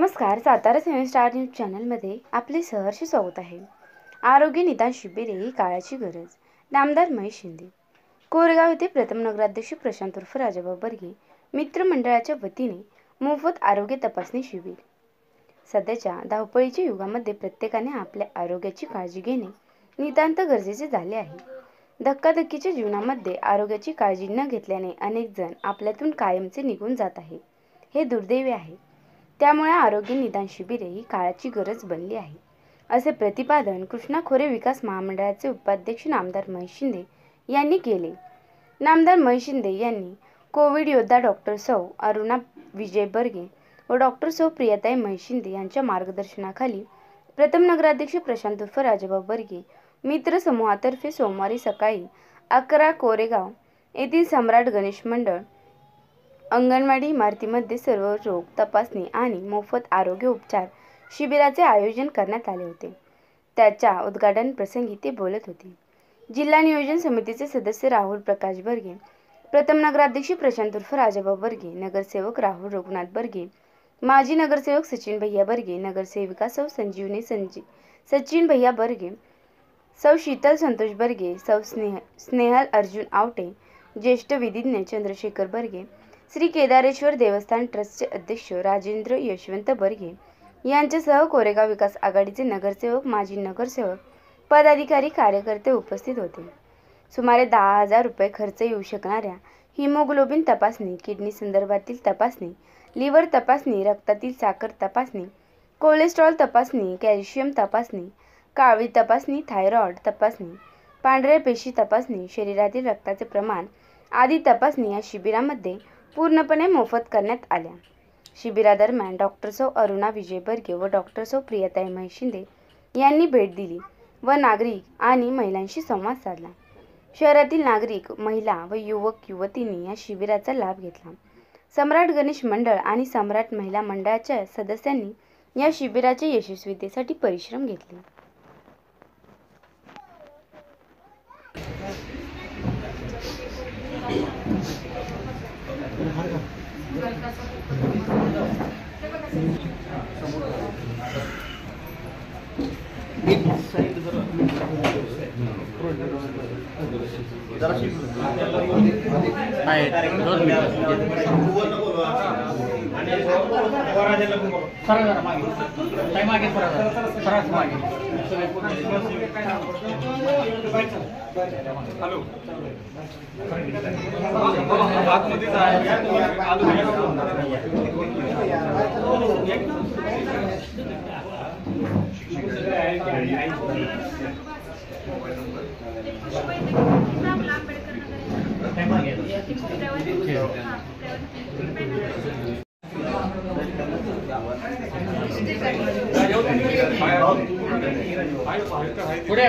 नमस्कार, Satara 7 star news चॅनलमध्ये आपले सहर्ष स्वागत आहे। आरोग्य निदान शिबिरे ही काळाची गरज। नामदार महेश शिंदे। कोरेगाव येथे प्रथम नगराध्यक्ष प्रशांत उर्फ राजाभाऊ बर्गे मित्र मंडळाच्या वतीने मोफत आरोग्य तपासणी शिबिर। सध्याच्या धावपळीच्या युगामध्ये प्रत्येकाने आपल्या आरोग्याची काळजी घेणे नितांत गरजेचे झाले आहे। धक्काधक्कीच्या जीवनामध्ये आरोग्याची काळजी न घेतल्याने अनेक जण आपल्यातून कायमचे निघून जात आहेत। हे दुर्दैवी आहे। त्यामुळे आरोग्य निदान शिबिरे ही काळाची गरज बनली आहे, असे प्रतिपादन कृष्णा खोरे विकास महामंडळाचे उपाध्यक्ष नामदार महेश शिंदे यांनी केले। नामदार महेश शिंदे यांनी कोविड योद्धा डॉक्टर सौ अरुणा विजय बर्गे व डॉक्टर सौ प्रियताई महेश शिंदे यांच्या मार्गदर्शनाखाली प्रथम नगराध्यक्ष प्रशांत उर्फ राजाभाऊ बर्गे मित्र समूहातर्फे सोमवारी सकाळी 11 कोरेगाव येथील सम्राट गणेश मंडळ अंगणवाडी इमारतीमध्ये सर्व रोग तपासणी आणि मोफत आरोग्य उपचार शिबिराचे आयोजन करण्यात आले होते। त्याच्या उद्घाटन प्रसंगी ते बोलत होते। जिल्हा नियोजन समितीचे सदस्य राहुल प्रकाश बर्गे, प्रथम नगराध्यक्ष प्रशांत उर्फ राजाभाऊ बर्गे, नगरसेवक राहुल रघुनाथ बर्गे, माजी नगरसेवक सचिन भैया बर्गे, नगरसेविका सौ संजीवनी सचिन भैया बर्गे, सौ शीतल संतोष बर्गे, सौ स्नेहल अर्जुन आवटे, ज्येष्ठ विधिज्ञ चंद्रशेखर बर्गे, श्री केदारेश्वर देवस्थान ट्रस्टचे अध्यक्ष राजेंद्र यशवंत बर्गे यांच्यासह कोरेगाव विकास आघाडीचे नगरसेवक, माजी नगरसेवक, पदाधिकारी, कार्यकर्ते उपस्थित होते। सुमारे 10,000 रुपये खर्च येऊ शकणाऱ्या हिमोग्लोबिन तपासणी, किडनी संदर्भातील तपासणी, लिव्हर तपासणी, रक्तातील साखर तपासणी, कोलेस्ट्रॉल तपासणी, कॅल्शियम तपासणी, काळवी तपासणी, थायरॉइड तपासणी, पांढऱ्या पेशी तपासणी, शरीरातील रक्ताचे प्रमाण आदी तपासणी या शिबिरामध्ये पूर्णपणे मोफत करण्यात आल्या। शिबिरादरम्यान डॉक्टर सौ अरुणा विजय बर्गे व डॉक्टर सौ प्रियताई महेश शिंदे यांनी भेट दिली व नागरिक आणि महिलांशी संवाद साधला। शहरातील नागरिक, महिला व युवक युवतींनी या शिबिराचा लाभ घेतला। सम्राट गणेश मंडळ आणि सम्राट महिला मंडळाच्या सदस्यांनी या शिबिराच्या यशस्वीतेसाठी परिश्रम घेतले। पुढे